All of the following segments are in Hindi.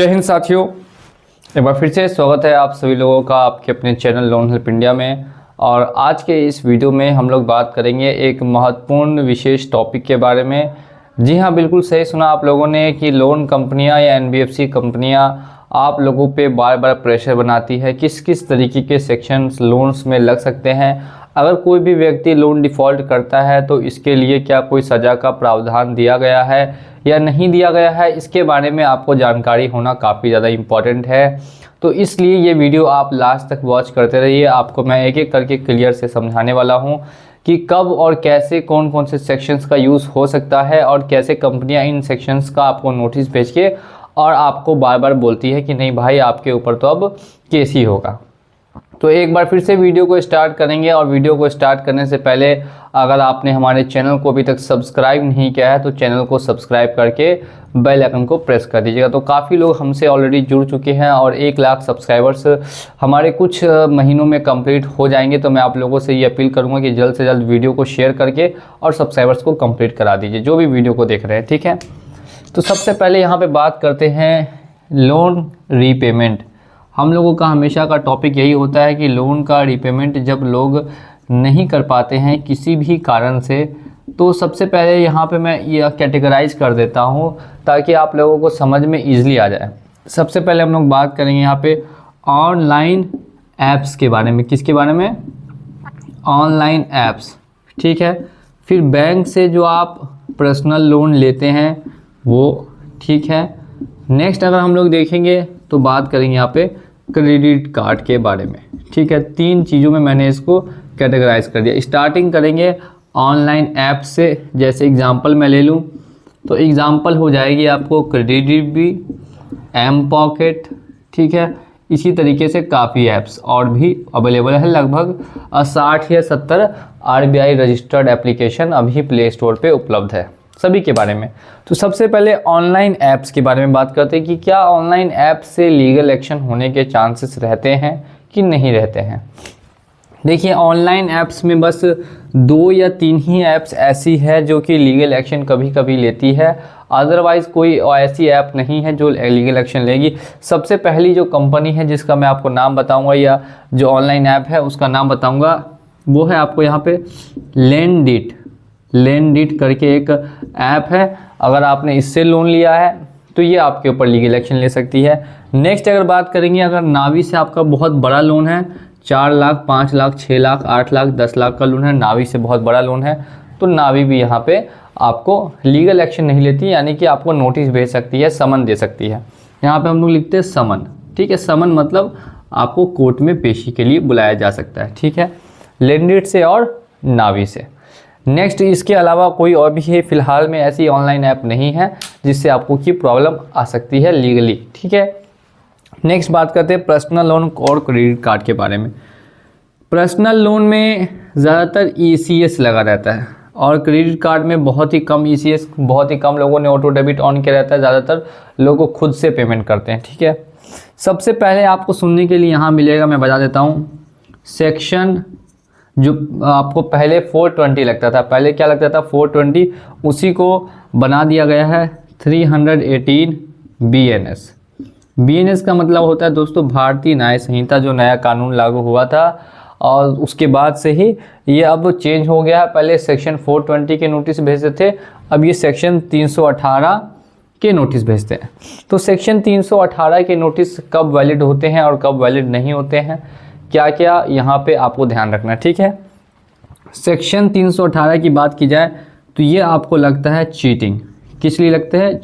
जय हिंद साथियों, एक बार फिर से स्वागत है आप सभी लोगों का आपके अपने चैनल लोन हेल्प इंडिया में। और आज के इस वीडियो में हम लोग बात करेंगे एक महत्वपूर्ण विशेष टॉपिक के बारे में। जी हाँ, बिल्कुल सही सुना आप लोगों ने कि लोन कंपनियां या एनबीएफसी कंपनियां आप लोगों पे बार बार प्रेशर बनाती है किस किस तरीके के सेक्शंस लोन्स में लग सकते हैं। अगर कोई भी व्यक्ति लोन डिफ़ॉल्ट करता है तो इसके लिए क्या कोई सज़ा का प्रावधान दिया गया है या नहीं दिया गया है, इसके बारे में आपको जानकारी होना काफ़ी ज़्यादा इम्पॉर्टेंट है। तो इसलिए ये वीडियो आप लास्ट तक वॉच करते रहिए। आपको मैं एक एक करके क्लियर से समझाने वाला हूँ कि कब और कैसे कौन कौन से सेक्शंस का यूज़ हो सकता है और कैसे कंपनियाँ इन सेक्शंस का आपको नोटिस भेज के और आपको बार बार बोलती है कि नहीं भाई आपके ऊपर तो अब केस ही होगा। तो एक बार फिर से वीडियो को स्टार्ट करेंगे और वीडियो को स्टार्ट करने से पहले अगर आपने हमारे चैनल को अभी तक सब्सक्राइब नहीं किया है तो चैनल को सब्सक्राइब करके बेल आइकन को प्रेस कर दीजिएगा। तो काफ़ी लोग हमसे ऑलरेडी जुड़ चुके हैं और 1 लाख सब्सक्राइबर्स हमारे कुछ महीनों में कंप्लीट हो जाएंगे। तो मैं आप लोगों से ये अपील करूँगा कि जल्द से जल्द वीडियो को शेयर करके और सब्सक्राइबर्स को कंप्लीट करा दीजिए जो भी वीडियो को देख रहे हैं, ठीक है। तो सबसे पहले यहाँ पर बात करते हैं लोन रीपेमेंट। हम लोगों का हमेशा का टॉपिक यही होता है कि लोन का रीपेमेंट जब लोग नहीं कर पाते हैं किसी भी कारण से, तो सबसे पहले यहाँ पे मैं ये कैटेगराइज कर देता हूँ ताकि आप लोगों को समझ में ईजिली आ जाए। सबसे पहले हम लोग बात करेंगे यहाँ पे ऑनलाइन ऐप्स के बारे में। किसके बारे में? ऑनलाइन ऐप्स, ठीक है। फिर बैंक से जो आप पर्सनल लोन लेते हैं वो, ठीक है। नेक्स्ट अगर हम लोग देखेंगे तो बात करेंगे यहाँ पे क्रेडिट कार्ड के बारे में, ठीक है। 3 चीज़ों में मैंने इसको कैटेगराइज कर दिया। स्टार्टिंग करेंगे ऑनलाइन ऐप से। जैसे एग्जांपल मैं ले लूँ तो एग्जांपल हो जाएगी आपको क्रेडिट, एम पॉकेट, ठीक है। इसी तरीके से काफ़ी ऐप्स और भी अवेलेबल है। लगभग 60 या 70 आरबीआई रजिस्टर्ड एप्लीकेशन अभी प्ले स्टोर पे उपलब्ध है सभी के बारे में। तो सबसे पहले ऑनलाइन ऐप्स के बारे में बात करते हैं कि क्या ऑनलाइन ऐप से लीगल एक्शन होने के चांसेस रहते हैं कि नहीं रहते हैं। देखिए, ऑनलाइन ऐप्स में बस 2 या 3 ही ऐप्स ऐसी है जो कि लीगल एक्शन कभी कभी लेती है, अदरवाइज़ कोई ऐसी ऐप नहीं है जो लीगल एक्शन लेगी। सबसे पहली जो कंपनी है जिसका मैं आपको नाम बताऊंगा या जो ऑनलाइन ऐप है उसका नाम बताऊंगा वो है आपको यहाँ पे लेंडिट करके एक ऐप है। अगर आपने इससे लोन लिया है तो ये आपके ऊपर लीगल एक्शन ले सकती है। नेक्स्ट अगर बात करेंगे, अगर नावी से आपका बहुत बड़ा लोन है, 4 लाख, 5 लाख, 6 लाख, 8 लाख, 10 लाख का लोन है, नावी से बहुत बड़ा लोन है, तो नावी भी यहाँ पे आपको लीगल एक्शन नहीं लेती, यानी कि आपको नोटिस भेज सकती है, समन दे सकती है। यहाँ पे हम लोग लिखते हैं समन, ठीक है। समन मतलब आपको कोर्ट में पेशी के लिए बुलाया जा सकता है, ठीक है, लेंडिट से और नावी से। नेक्स्ट इसके अलावा कोई और भी है फिलहाल में ऐसी ऑनलाइन ऐप नहीं है जिससे आपको की प्रॉब्लम आ सकती है लीगली, ठीक है। नेक्स्ट बात करते हैं पर्सनल लोन और क्रेडिट कार्ड के बारे में। पर्सनल लोन में ज़्यादातर ईसीएस लगा रहता है और क्रेडिट कार्ड में बहुत ही कम ईसीएस, बहुत ही कम लोगों ने ऑटो डेबिट ऑन किया रहता है। ज़्यादातर लोग खुद से पेमेंट करते हैं, ठीक है। सबसे पहले आपको सुनने के लिए यहाँ मिलेगा, मैं बता देता हूँ, सेक्शन जो आपको पहले 420 लगता था, पहले क्या लगता था 420, उसी को बना दिया गया है 318 BNS। BNS का मतलब होता है दोस्तों भारतीय न्याय संहिता, जो नया कानून लागू हुआ था और उसके बाद से ही ये अब चेंज हो गया। पहले सेक्शन 420 के नोटिस भेजते थे, अब ये सेक्शन 318 के नोटिस भेजते हैं। तो सेक्शन 318 के नोटिस कब वैलिड होते हैं और कब वैलिड नहीं होते हैं, क्या क्या यहाँ पे आपको ध्यान रखना है, ठीक है। सेक्शन 318 की बात की जाए तो ये आपको लगता है चीटिंग। किस लिए लगता है?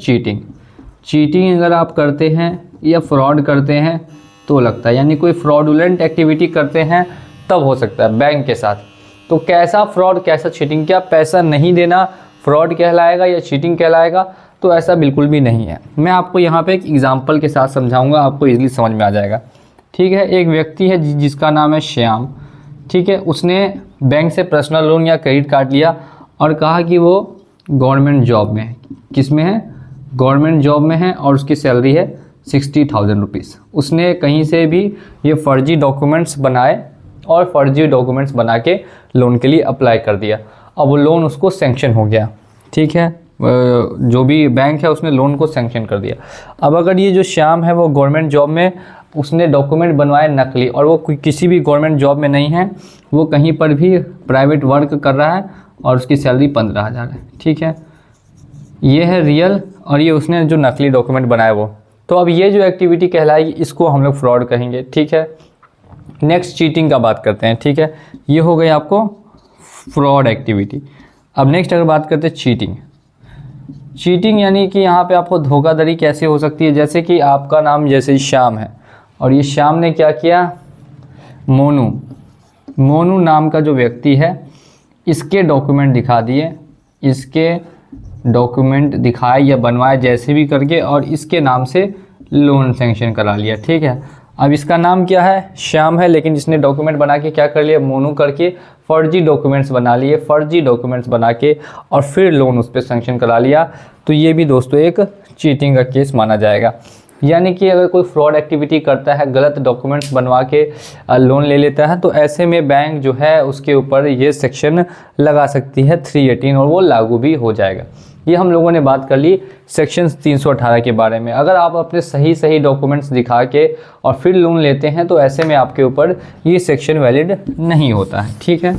चीटिंग अगर आप करते हैं या फ्रॉड करते हैं तो लगता है, यानी कोई फ्रॉडुलेंट एक्टिविटी करते हैं तब हो सकता है बैंक के साथ। तो कैसा फ्रॉड, कैसा चीटिंग, क्या पैसा नहीं देना फ्रॉड कहलाएगा या चीटिंग कहलाएगा? तो ऐसा बिल्कुल भी नहीं है। मैं आपको यहाँ पे एक एग्जाम्पल के साथ समझाऊँगा, आपको ईजिली समझ में आ जाएगा, ठीक है। एक व्यक्ति है जिसका नाम है श्याम, ठीक है। उसने बैंक से पर्सनल लोन या क्रेडिट कार्ड लिया और कहा कि वो गवर्नमेंट जॉब में है। किस में है? गवर्नमेंट जॉब में है और उसकी सैलरी है 60,000 रुपीज़। उसने कहीं से भी ये फर्जी डॉक्यूमेंट्स बनाए और फर्जी डॉक्यूमेंट्स बना के लोन के लिए अप्लाई कर दिया। अब वो लोन उसको सेंक्शन हो गया, ठीक है। जो भी बैंक है उसने लोन को सैंक्शन कर दिया। अब अगर ये जो श्याम है वो गवर्नमेंट जॉब में उसने डॉक्यूमेंट बनवाए नकली और वो किसी भी गवर्नमेंट जॉब में नहीं है, वो कहीं पर भी प्राइवेट वर्क कर रहा है और उसकी सैलरी 15,000 है, ठीक है। ये है रियल और ये उसने जो नकली डॉक्यूमेंट बनाया वो। तो अब ये जो एक्टिविटी कहलाएगी इसको हम लोग फ्रॉड कहेंगे, ठीक है। नेक्स्ट चीटिंग का बात करते हैं, ठीक है। ये हो गई आपको फ्रॉड एक्टिविटी। अब नेक्स्ट अगर बात करते हैं चीटिंग। चीटिंग यानी कि यहाँ पे आपको धोखाधड़ी कैसे हो सकती है, जैसे कि आपका नाम जैसे श्याम है और ये श्याम ने क्या किया, मोनू नाम का जो व्यक्ति है इसके डॉक्यूमेंट दिखा दिए, इसके डॉक्यूमेंट दिखाए या बनवाए जैसे भी करके और इसके नाम से लोन सैंक्शन करा लिया, ठीक है। अब इसका नाम क्या है, श्याम है, लेकिन इसने डॉक्यूमेंट बना के क्या कर लिया, मोनू करके फर्जी डॉक्यूमेंट्स बना लिए, फर्जी डॉक्यूमेंट्स बना के और फिर लोन उस पर सैंक्शन करा लिया। तो ये भी दोस्तों एक चीटिंग का केस माना जाएगा। यानी कि अगर कोई फ्रॉड एक्टिविटी करता है, गलत डॉक्यूमेंट्स बनवा के लोन ले लेता है, तो ऐसे में बैंक जो है उसके ऊपर ये सेक्शन लगा सकती है 318 और वो लागू भी हो जाएगा। ये हम लोगों ने बात कर ली सेक्शन 318 के बारे में। अगर आप अपने सही डॉक्यूमेंट्स दिखा के और फिर लोन लेते हैं तो ऐसे में आपके ऊपर ये सेक्शन वैलिड नहीं होता है, ठीक है।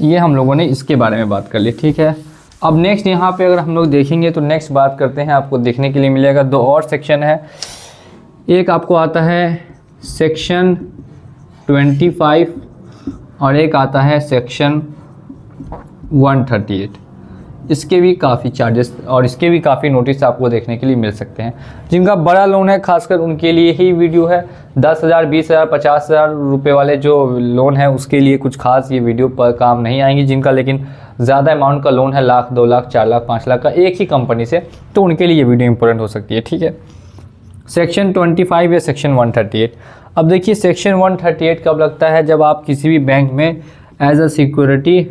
ये हम लोगों ने इसके बारे में बात कर ली, ठीक है। अब नेक्स्ट यहाँ पे अगर हम लोग देखेंगे तो नेक्स्ट बात करते हैं, आपको देखने के लिए मिलेगा 2 और सेक्शन है। एक आपको आता है सेक्शन 25 और एक आता है सेक्शन 138। इसके भी काफ़ी चार्जेस और इसके भी काफ़ी नोटिस आपको देखने के लिए मिल सकते हैं। जिनका बड़ा लोन है खासकर उनके लिए ही वीडियो है। 10,000, 20,000, 50,000 रुपये वाले जो लोन है उसके लिए कुछ खास ये वीडियो पर काम नहीं आएंगी। जिनका लेकिन ज़्यादा अमाउंट का लोन है, 1 लाख, 2 लाख, 4 लाख, 5 लाख का एक ही कंपनी से, तो उनके लिए ये वीडियो इंपॉर्टेंट हो सकती है, ठीक है। सेक्शन 25 या सेक्शन 138। अब देखिए सेक्शन 138 कब लगता है, जब आप किसी भी बैंक में एज अ सिक्योरिटी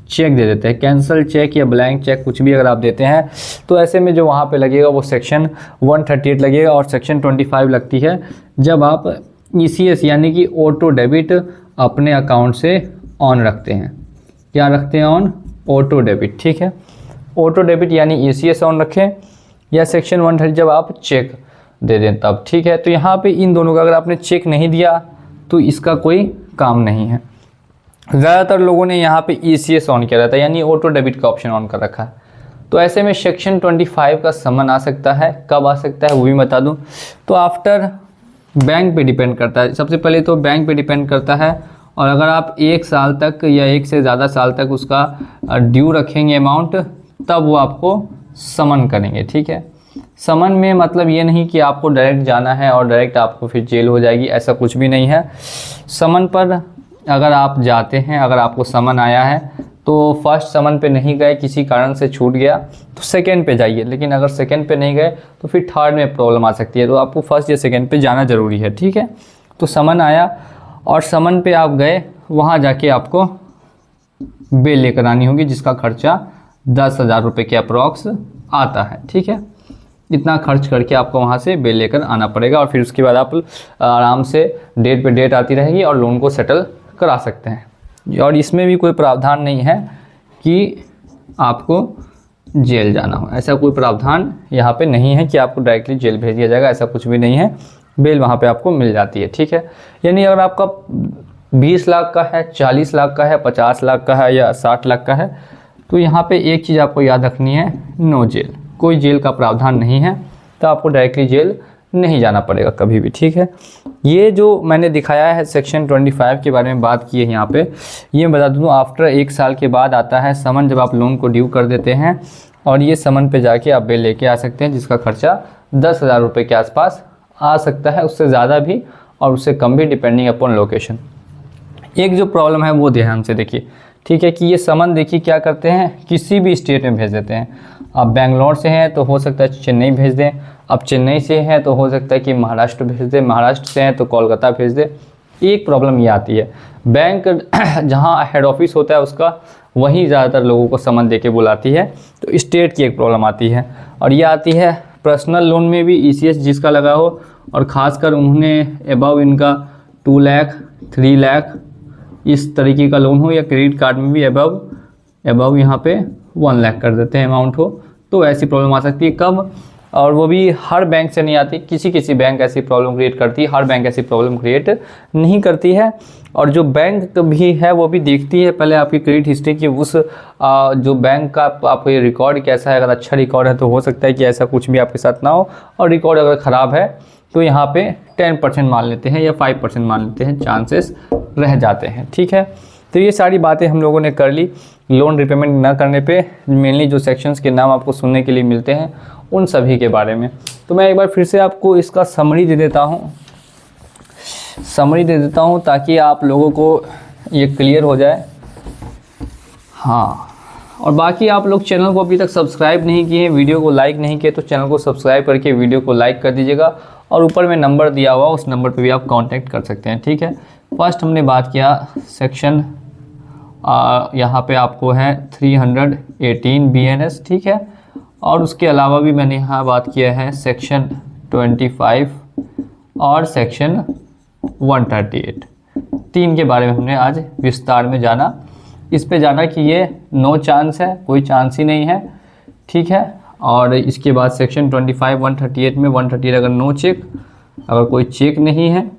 चेक दे देते हैं, कैंसल चेक या ब्लैंक चेक कुछ भी अगर आप देते हैं, तो ऐसे में जो वहाँ पे लगेगा वो सेक्शन 138 लगेगा। और सेक्शन 25 लगती है जब आप ECS यानी कि ऑटो डेबिट अपने अकाउंट से ऑन रखते हैं। क्या रखते हैं ऑन, ऑटो डेबिट, ठीक है। ऑटो डेबिट यानी ECS ऑन रखें या सेक्शन 130 जब आप चेक दे दें तब, ठीक है। तो यहाँ पे इन दोनों का अगर आपने चेक नहीं दिया तो इसका कोई काम नहीं है। ज़्यादातर लोगों ने यहाँ पे ECS ऑन किया रहता है यानी ऑटो डेबिट का ऑप्शन ऑन कर रखा है। तो ऐसे में सेक्शन 25 का समन आ सकता है। कब आ सकता है वो भी बता दूँ, तो आफ्टर बैंक पे डिपेंड करता है। सबसे पहले तो बैंक पे डिपेंड करता है और अगर आप 1 साल तक या 1 से ज़्यादा साल तक उसका ड्यू रखेंगे अमाउंट, तब वो आपको समन करेंगे, ठीक है। समन में मतलब ये नहीं कि आपको डायरेक्ट जाना है और डायरेक्ट आपको फिर जेल हो जाएगी, ऐसा कुछ भी नहीं है। समन पर अगर आप जाते हैं, अगर आपको समन आया है तो फर्स्ट समन पे नहीं गए, किसी कारण से छूट गया तो सेकंड पे जाइए। लेकिन अगर सेकंड पे नहीं गए तो फिर थर्ड में प्रॉब्लम आ सकती है, तो आपको फर्स्ट या सेकंड पे जाना ज़रूरी है, ठीक है। तो समन आया और समन पे आप गए, वहाँ जाके आपको बेल लेकर आनी होगी जिसका खर्चा 10,000 रुपये के अप्रॉक्स आता है, ठीक है। इतना खर्च करके आपको वहाँ से बेल लेकर आना पड़ेगा और फिर उसके बाद आप आराम से डेट पे डेट आती रहेगी और लोन को सेटल करा सकते हैं। और इसमें भी कोई प्रावधान नहीं है कि आपको जेल जाना हो, ऐसा कोई प्रावधान यहाँ पे नहीं है कि आपको डायरेक्टली जेल भेज दिया जाएगा, ऐसा कुछ भी नहीं है। बेल वहाँ पे आपको मिल जाती है, ठीक है। यानी अगर आपका 20 लाख का है, 40 लाख का है, 50 लाख का है या 60 लाख का है, तो यहाँ पे एक चीज़ आपको याद रखनी है, नो जेल, कोई जेल का प्रावधान नहीं है, तो आपको डायरेक्टली जेल नहीं जाना पड़ेगा कभी भी, ठीक है। ये जो मैंने दिखाया है सेक्शन 25 के बारे में बात की है यहाँ पे, ये बता दूँ आफ्टर 1 साल के बाद आता है समन, जब आप लोन को ड्यू कर देते हैं और ये समन पे जाके आप बेल लेके आ सकते हैं जिसका खर्चा 10,000 रुपये के आसपास आ सकता है, उससे ज़्यादा भी और उससे कम भी डिपेंडिंग अपॉन लोकेशन। एक जो प्रॉब्लम है वो ध्यान से देखिए, ठीक है, कि ये समन देखिए क्या करते हैं, किसी भी स्टेट में भेज देते हैं। आप बेंगलोर से हैं तो हो सकता है चेन्नई भेज दें, अब चेन्नई से हैं तो हो सकता है कि महाराष्ट्र भेज दें, महाराष्ट्र से हैं तो कोलकाता भेज दें। एक प्रॉब्लम ये आती है, बैंक जहाँ हेड ऑफिस होता है उसका वहीं ज़्यादातर लोगों को समन दे के बुलाती है, तो स्टेट की एक प्रॉब्लम आती है। और ये आती है पर्सनल लोन में भी ECS जिसका लगा हो, और ख़ासकर उन्होंने अबव इनका 2 लाख 3 लाख इस तरीके का लोन हो, या क्रेडिट कार्ड में भी अबव यहाँ पे 1 लाख कर देते हैं अमाउंट हो, तो ऐसी प्रॉब्लम आ सकती है। कब? और वो भी हर बैंक से नहीं आती, किसी किसी बैंक ऐसी प्रॉब्लम क्रिएट करती है, हर बैंक ऐसी प्रॉब्लम क्रिएट नहीं करती है। और जो बैंक भी है वो भी देखती है पहले आपकी क्रेडिट हिस्ट्री की, उस जो बैंक का आपको ये रिकॉर्ड कैसा है। अगर अच्छा रिकॉर्ड है तो हो सकता है कि ऐसा कुछ भी आपके साथ ना हो, और रिकॉर्ड अगर ख़राब है तो यहाँ पे 10% मान लेते हैं या 5% मान लेते हैं, चांसेस रह जाते हैं। ठीक है, तो ये सारी बातें हम लोगों ने कर ली। लोन रिपेमेंट ना करने पे मेनली जो सेक्शंस के नाम आपको सुनने के लिए मिलते हैं उन सभी के बारे में। तो मैं एक बार फिर से आपको इसका समरी दे देता हूँ ताकि आप लोगों को ये क्लियर हो जाए। हाँ, और बाकी आप लोग चैनल को अभी तक सब्सक्राइब नहीं किए, वीडियो को लाइक नहीं किए, तो चैनल को सब्सक्राइब करके वीडियो को लाइक कर दीजिएगा। और ऊपर में नंबर दिया हुआ, उस नंबर पे भी आप कांटेक्ट कर सकते हैं। ठीक है, फर्स्ट हमने बात किया सेक्शन यहाँ पे आपको है 318 BNS। ठीक है, और उसके अलावा भी मैंने यहाँ बात किया है सेक्शन 25 और सेक्शन 138। 3 के बारे में हमने आज विस्तार में जाना। इस पे जाना कि ये नो चांस है, कोई चांस ही नहीं है। ठीक है, और इसके बाद सेक्शन 25 138 में 138 अगर नो चेक, अगर कोई चेक नहीं है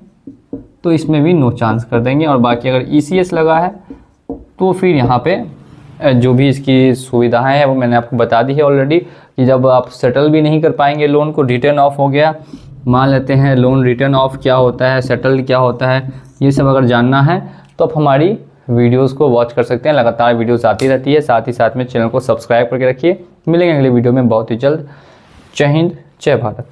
तो इसमें भी नो चांस कर देंगे। और बाकी अगर ECS लगा है तो फिर यहाँ पे जो भी इसकी सुविधाएं हैं वो मैंने आपको बता दी है ऑलरेडी, कि जब आप सेटल भी नहीं कर पाएंगे लोन को, रिटर्न ऑफ हो गया, मान लेते हैं लोन रिटर्न ऑफ क्या होता है, सेटल क्या होता है, ये सब अगर जानना है तो आप हमारी वीडियोस को वॉच कर सकते हैं। लगातार वीडियोस आती रहती है, साथ ही साथ में चैनल को सब्सक्राइब करके रखिए। मिलेंगे अगले वीडियो में बहुत ही जल्द। जय हिंद, जय भारत।